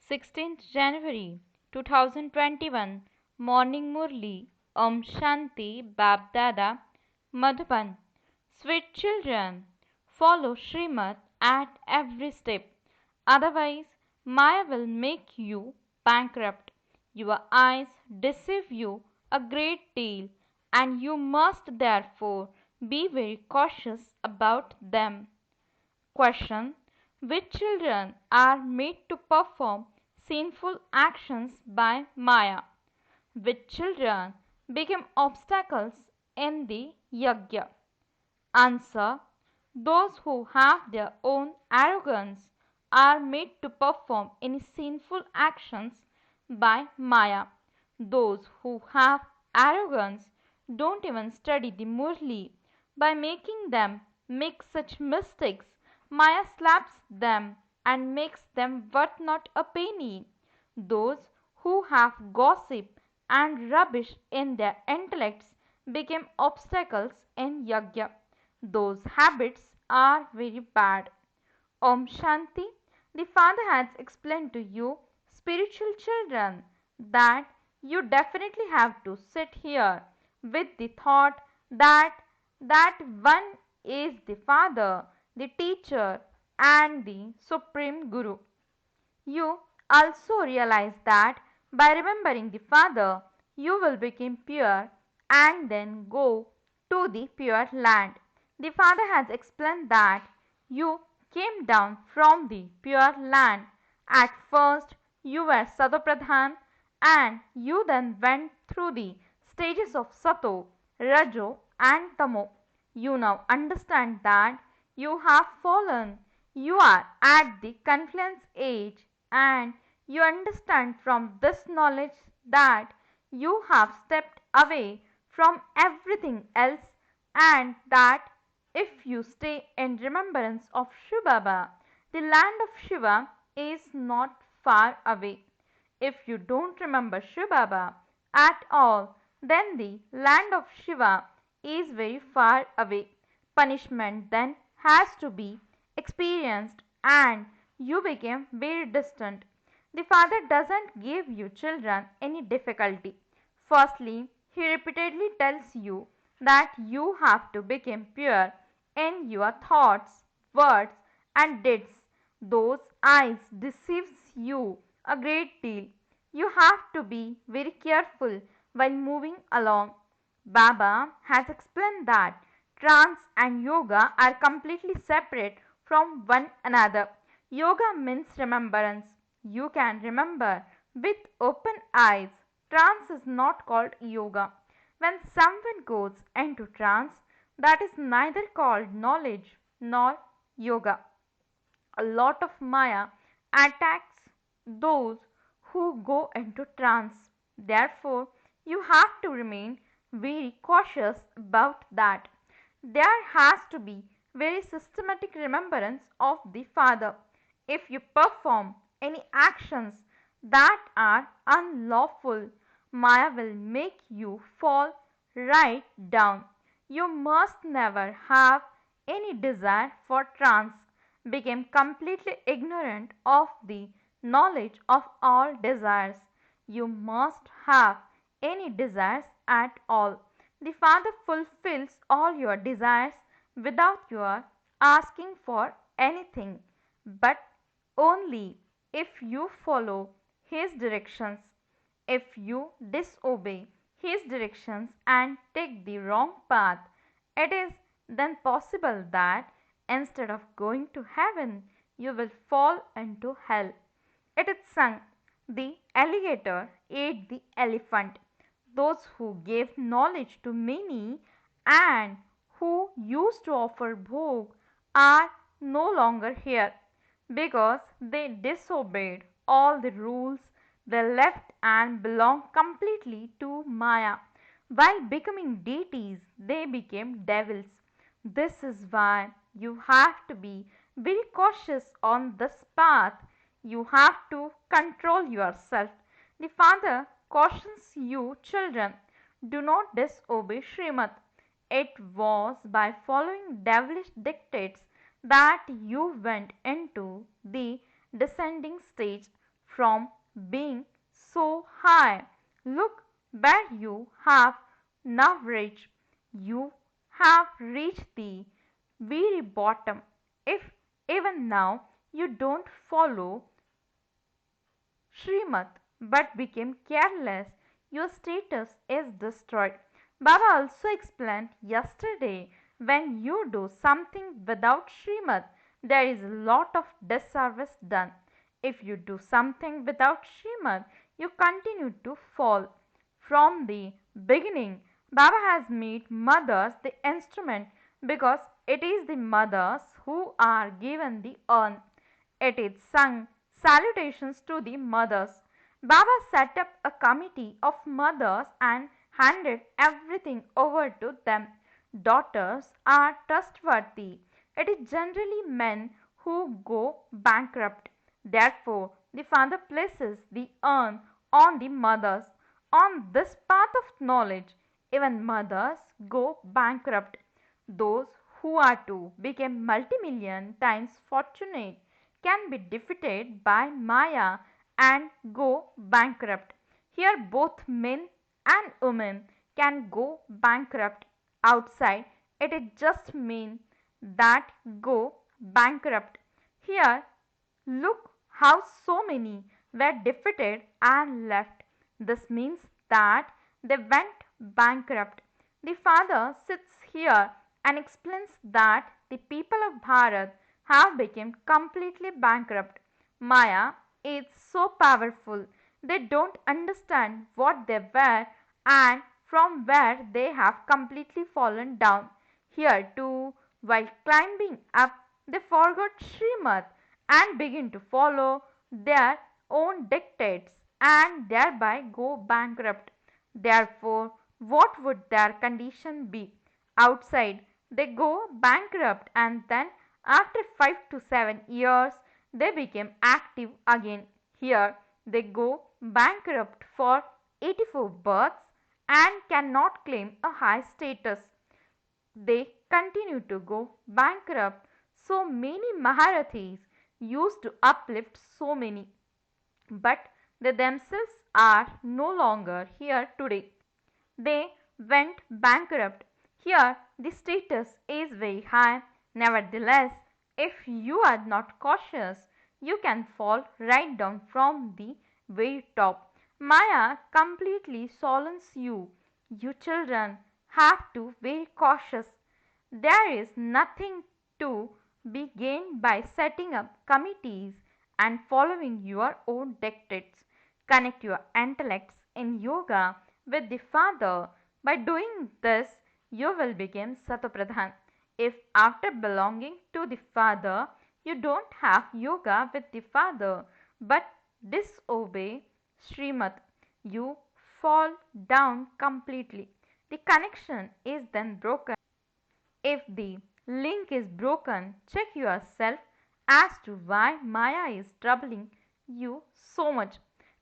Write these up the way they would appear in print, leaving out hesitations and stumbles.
16th January 2021 Morning Murli Om Shanti BapDada Madhuban. Sweet children, follow Srimad at every step. Otherwise, Maya will make you bankrupt. Your eyes deceive you a great deal, and you must therefore be very cautious about them. Question: which children are made to perform sinful actions by Maya? Which children become obstacles in the yajna? Answer: those who have their own arrogance are made to perform any sinful actions by Maya. Those who have arrogance don't even study the Murli. By making them make such mistakes, Maya slaps them and makes them worth not a penny. Those who have gossip and rubbish in their intellects become obstacles in yajna. Those habits are very bad. Om Shanti. The Father has explained to you, spiritual children, that you definitely have to sit here with the thought that one is the Father, the teacher, and the Supreme Guru. You also realize that by remembering the Father, you will become pure and then go to the pure land. The Father has explained that you came down from the pure land. At first, you were Satopradhan, and you then went through the stages of Sato, Rajo, and Tamo. You now understand that you have fallen. You are at the confluence age, and you understand from this knowledge that you have stepped away from everything else, and that if you stay in remembrance of Shivbaba, the land of Shiva is not far away. If you don't remember Shivbaba at all, then the land of Shiva is very far away. Punishment then has to be experienced, and you became very distant. The Father doesn't give you children any difficulty. Firstly, he repeatedly tells you that you have to become pure in your thoughts, words, and deeds. Those eyes deceives you a great deal. You have to be very careful while moving along. Baba has explained that trance and yoga are completely separate from one another. Yoga means remembrance. You can remember with open eyes. Trance is not called yoga. When someone goes into trance, that is neither called knowledge nor yoga. A lot of Maya attacks those who go into trance. Therefore, you have to remain very cautious about that. There has to be very systematic remembrance of the Father. If you perform any actions that are unlawful, Maya will make you fall right down. You must never have any desire for trance. Became completely ignorant of the knowledge of all desires. You must have any desires at all. The Father fulfills all your desires without your asking for anything, but only if you follow His directions. If you disobey His directions and take the wrong path, it is then possible that instead of going to heaven, you will fall into hell. It is sung, the alligator ate the elephant. Those who gave knowledge to many and who used to offer bhog are no longer here because they disobeyed all the rules. They left and belonged completely to Maya. While becoming deities, they became devils. This is why you have to be very cautious on this path. You have to control yourself. The Father cautions you, children, do not disobey Srimad. It was by following devilish dictates that you went into the descending stage. from being so high. Look where you have now reached. You have reached the very bottom. If even now you don't follow Srimad but became careless, your status is destroyed. Baba also explained yesterday, when you do something without Srimad, there is a lot of disservice done. If you do something without Srimad, you continue to fall. From the beginning, Baba has made mothers the instrument because it is the mothers who are given the urn. It is sung salutations to the mothers. Baba set up a committee of mothers and handed everything over to them. Daughters are trustworthy. It is generally men who go bankrupt. Therefore, the father places the urn on the mothers. On this path of knowledge, even mothers go bankrupt. Those who are to become multi-million times fortunate can be defeated by Maya and go bankrupt. Here both men and women can go bankrupt. Outside it is just men that go bankrupt. Here look how so many were defeated and left. This means that they went bankrupt. The father sits here and explains that the people of Bharat have become completely bankrupt. Maya is so powerful. They don't understand what they were and from where they have completely fallen down. Here too, while climbing up, they forgot Srimad and begin to follow their own dictates and thereby go bankrupt. Therefore, what would their condition be? Outside, they go bankrupt and then after 5 to 7 years, they became active again. Here, they go bankrupt for 84 births and cannot claim a high status. They continue to go bankrupt. So many Maharathis used to uplift so many, but they themselves are no longer here today. They went bankrupt. Here the status is very high. Nevertheless, if you are not cautious, you can fall right down from the very top. Maya completely soils you. You children have to be very cautious. There is nothing to be gained by setting up committees and following your own dictates. Connect your intellects in yoga with the Father. By doing this, you will become Satopradhan. If after belonging to the Father, you don't have yoga with the Father but disobey Srimad, you fall down completely. The connection is then broken. If the link is broken, check yourself as to why Maya is troubling you so much.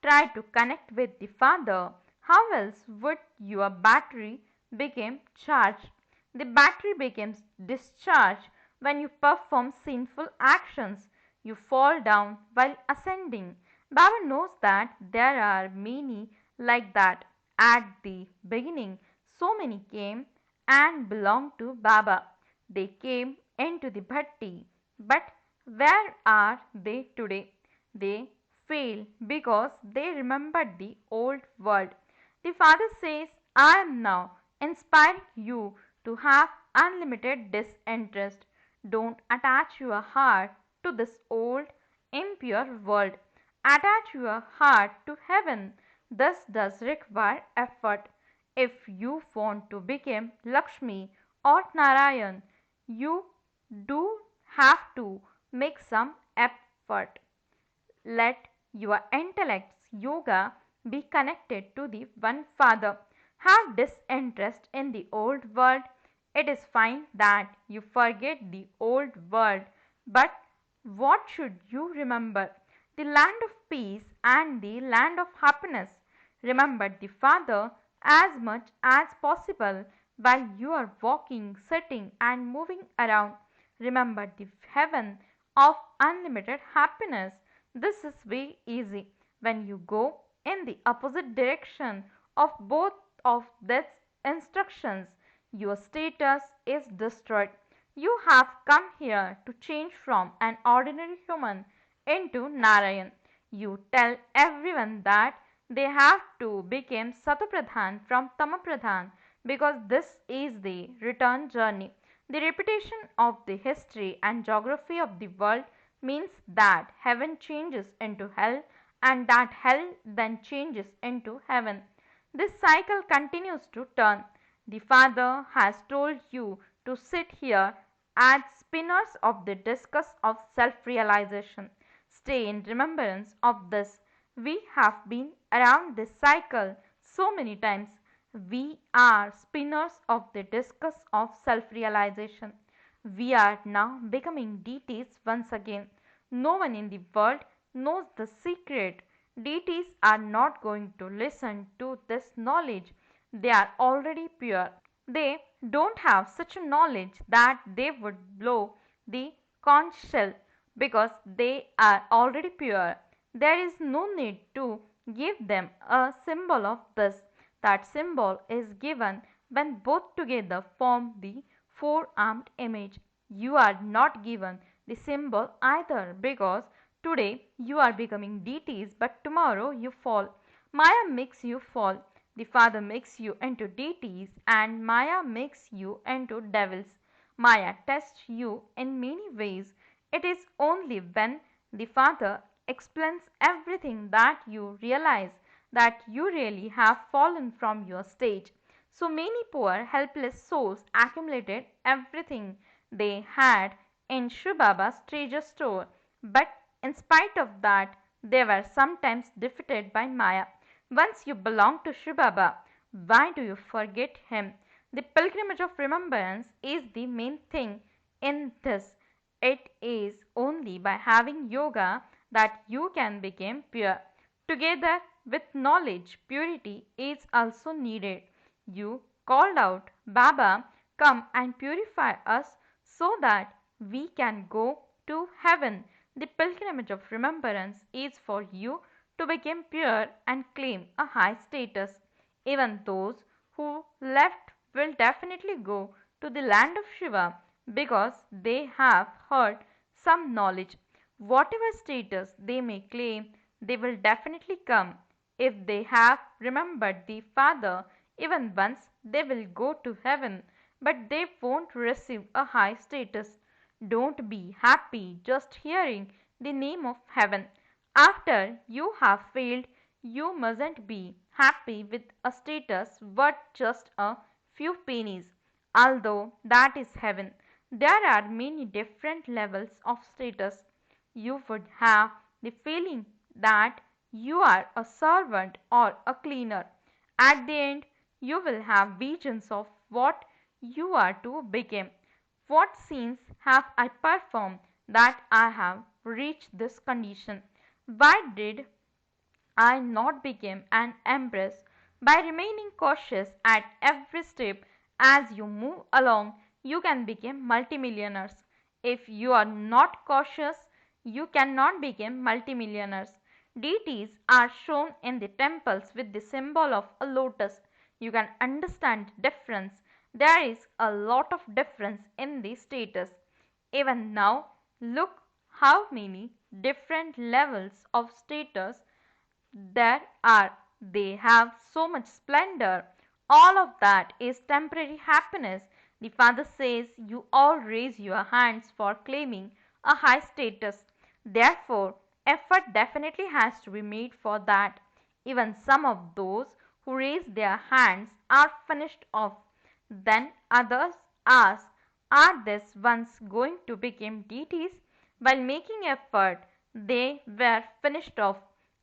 Try to connect with the Father. How else would your battery become charged? The battery becomes discharged when you perform sinful actions. You fall down while ascending. Baba knows that there are many like that. At the beginning, so many came and belonged to Baba. They came into the bhatti, but where are they today? They failed because they remembered the old world. The Father says, I am now inspiring you to have unlimited disinterest. Don't attach your heart to this old impure world. Attach your heart to heaven. This does require effort. If you want to become Lakshmi or Narayan, you do have to make some effort. Let your intellect's yoga be connected to the one Father. Have disinterest in the old world. It is fine that you forget the old world, but what should you remember? The land of peace and the land of happiness. Remember the Father as much as possible while you are walking, sitting, and moving around. Remember the heaven of unlimited happiness. This is very easy. When you go in the opposite direction of both of these instructions, your status is destroyed. You have come here to change from an ordinary human into Narayan. You tell everyone that they have to become Satapradhan from Tamapradhan because this is the return journey. The repetition of the history and geography of the world means that heaven changes into hell and that hell then changes into heaven. This cycle continues to turn. The Father has told you to sit here as spinners of the discus of self realization. Stay in remembrance of this. We have been around this cycle so many times. We are spinners of the discus of self realization. We are now becoming deities once again. No one in the world knows the secret. Deities are not going to listen to this knowledge. They are already pure. They don't have such a knowledge that they would blow the conch shell because they are already pure. There is no need to give them a symbol of this. That symbol is given when both together form the four-armed image. You are not given the symbol either because today you are becoming deities but tomorrow you fall. Maya makes you fall. The Father makes you into deities and Maya makes you into devils. Maya tests you in many ways. It is only when the Father explains everything that you realize that you really have fallen from your stage. So many poor helpless souls accumulated everything they had in Shivbaba's treasure store, but in spite of that they were sometimes defeated by Maya. Once you belong to Shivbaba, why do you forget him? The pilgrimage of remembrance is the main thing in this. It is only by having yoga that you can become pure. Together with knowledge, purity is also needed. You called out, Baba, come and purify us so that we can go to heaven. The pilgrimage of remembrance is for you to become pure and claim a high status. Even those who left will definitely go to the land of Shiva because they have heard some knowledge. Whatever status they may claim, they will definitely come. If they have remembered the Father even once, they will go to heaven, but they won't receive a high status. Don't be happy just hearing the name of heaven. After you have failed, you mustn't be happy with a status worth just a few pennies. Although that is heaven, there are many different levels of status. You would have the feeling that you are a servant or a cleaner. At the end, you will have visions of what you are to become. What sins have I performed that I have reached this condition? Why did I not become an empress? By remaining cautious at every step as you move along, you can become multimillionaires. If you are not cautious, you cannot become multimillionaires. Deities are shown in the temples with the symbol of a lotus. You can understand the difference. There is a lot of difference in the status. Even now, look how many different levels of status there are. They have so much splendor. All of that is temporary happiness. The Father says you all raise your hands for claiming a high status. Therefore, effort definitely has to be made for that. Even some of those who raise their hands are finished off. Then others ask, are these ones going to become deities? While making effort, they were finished off.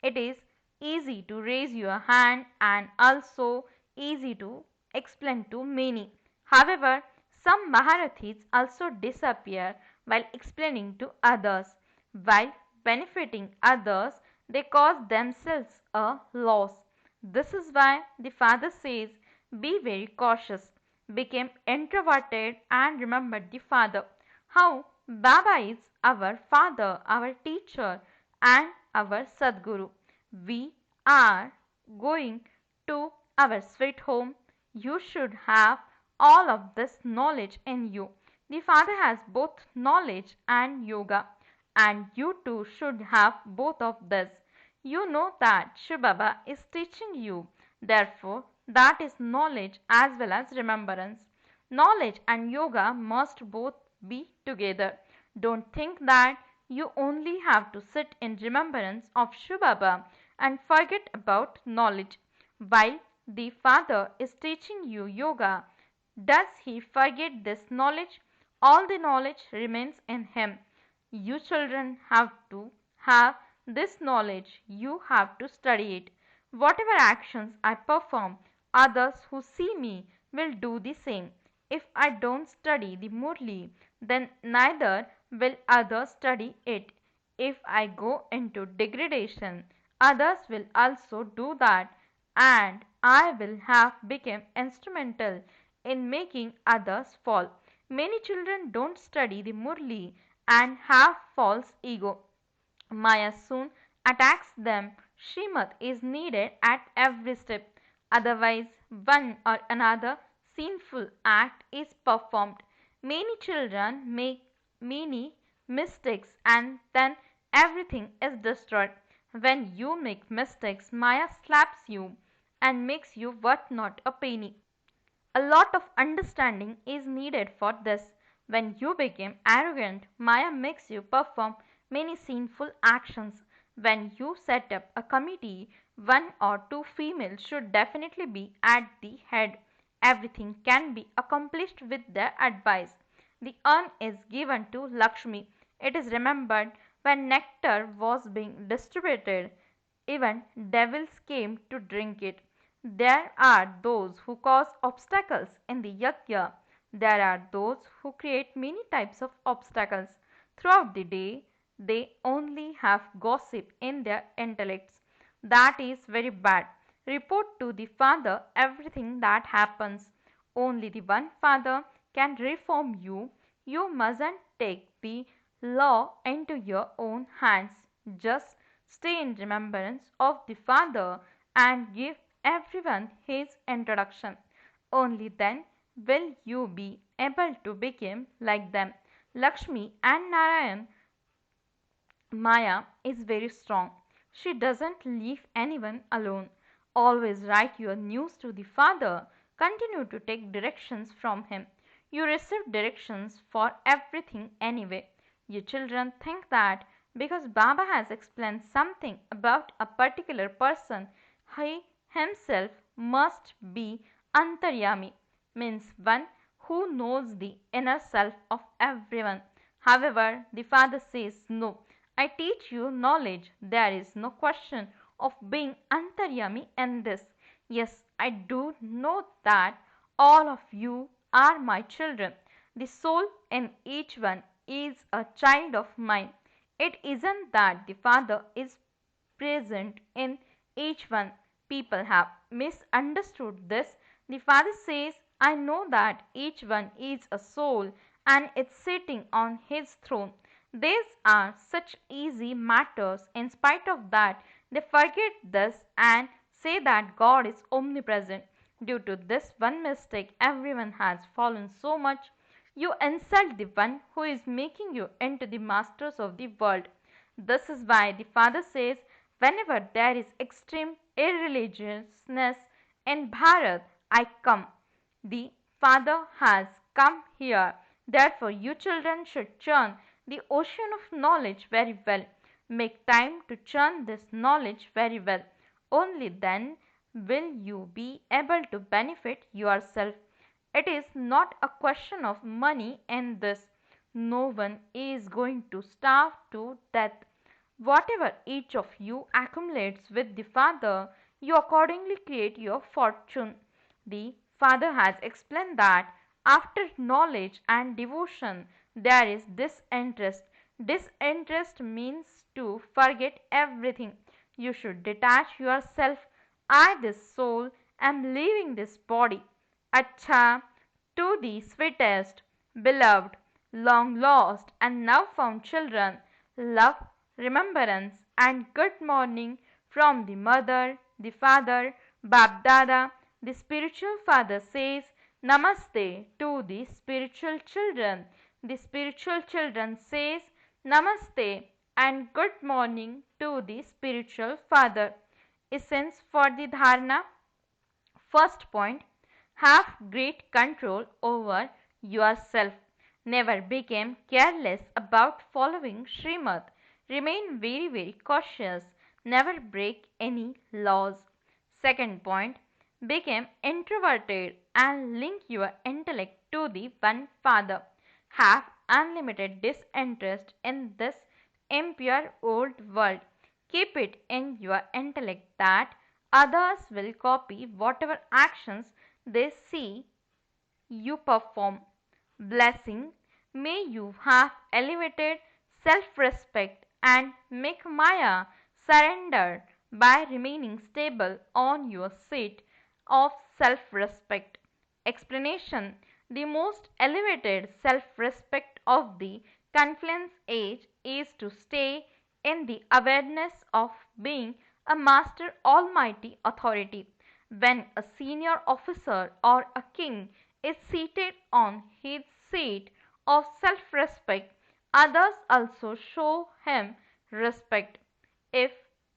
It is easy to raise your hand and also easy to explain to many. However, some Maharathis also disappear while explaining to others. While benefiting others, they cause themselves a loss. This is why the Father says, be very cautious. Become introverted and remember the Father. How Baba is our Father, our teacher, and our Sadguru. we are going to our sweet home. You should have all of this knowledge in you. The Father has both knowledge and yoga, and you too should have both of this. You know that shivbaba is teaching you. Therefore, that is knowledge as well as remembrance. Knowledge and yoga must both be together. Don't think that you only have to sit in remembrance of shivbaba and forget about knowledge. While the Father is teaching you yoga, does he forget this knowledge? All the knowledge remains in him. You children have to have this knowledge. You have to study it. Whatever actions I perform, others who see me will do the same. If I don't study the Murli, then neither will others study it. If I go into degradation, others will also do that, and I will have become instrumental in making others fall. Many children don't study the Murli and have false ego. Maya soon attacks them. Srimad is needed at every step. Otherwise, one or another sinful act is performed. Many children make many mistakes and then everything is destroyed. When you make mistakes, Maya slaps you and makes you worth not a penny. A lot of understanding is needed for this. When you become arrogant, Maya makes you perform many sinful actions. When you set up a committee, one or two females should definitely be at the head. Everything can be accomplished with their advice. The urn is given to Lakshmi. It is remembered when nectar was being distributed, even devils came to drink it. There are those who cause obstacles in the yajna. There are those who create many types of obstacles. Throughout the day, they only have gossip in their intellects. That is very bad. Report to the Father everything that happens. Only the one Father can reform you. You mustn't take the law into your own hands. Just stay in remembrance of the Father and give everyone his introduction. Only then will you be able to become like them. Lakshmi and Narayan, Maya is very strong. She doesn't leave anyone alone. Always write your news to the Father. Continue to take directions from him. You receive directions for everything anyway. You children think that because Baba has explained something about a particular person, he himself must be Antaryami, means one who knows the inner self of everyone. However, the Father says no. I teach you knowledge. There is no question of being Antaryami in this. Yes, I do know that all of you are my children. The soul in each one is a child of mine. It isn't that the Father is present in each one. People have misunderstood this. The Father says, I know that each one is a soul and it's sitting on his throne. These are such easy matters. In spite of that, they forget this and say that God is omnipresent. Due to this one mistake, everyone has fallen so much. You insult the one who is making you into the masters of the world. This is why the Father says, whenever there is extreme irreligiousness in Bharat, I come. The Father has come here. Therefore, you children should churn the ocean of knowledge very well. Make time to churn this knowledge very well. Only then will you be able to benefit yourself. It is not a question of money in this. No one is going to starve to death. Whatever each of you accumulates with the Father, you accordingly create your fortune. The Father has explained that after knowledge and devotion, there is disinterest. Disinterest means to forget everything. You should detach yourself. I, this soul, am leaving this body. Acha, to the sweetest, beloved, long lost, and now found children, love, remembrance, and good morning from the mother, the father, BapDada. The spiritual father says Namaste to the spiritual children. The spiritual children says Namaste and good morning to the spiritual father. Essence for the dharana. First point, have great control over yourself. Never become careless about following Srimad. Remain very cautious. Never break any laws. Second point, become introverted and link your intellect to the one Father. Have unlimited disinterest in this impure old world. Keep it in your intellect that others will copy whatever actions they see you perform. Blessing. May you have elevated self-respect and make Maya surrender by remaining stable on your seat of self-respect. Explanation. The most elevated self-respect of the confluence age is to stay in the awareness of being a master almighty authority. When a senior officer or a king is seated on his seat of self-respect, others also show him respect. If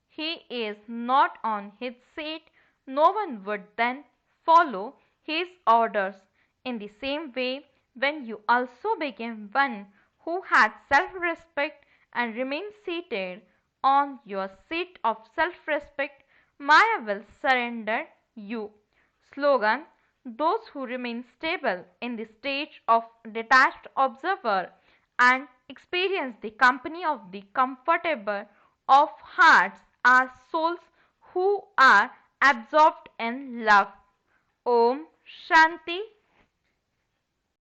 he is not on his seat, no one would then follow his orders. In the same way, when you also became one who had self-respect and remain seated on your seat of self-respect, Maya will surrender you. Slogan. Those who remain stable in the stage of detached observer and experience the company of the comfortable of hearts are souls who are absorbed in love. Om Shanti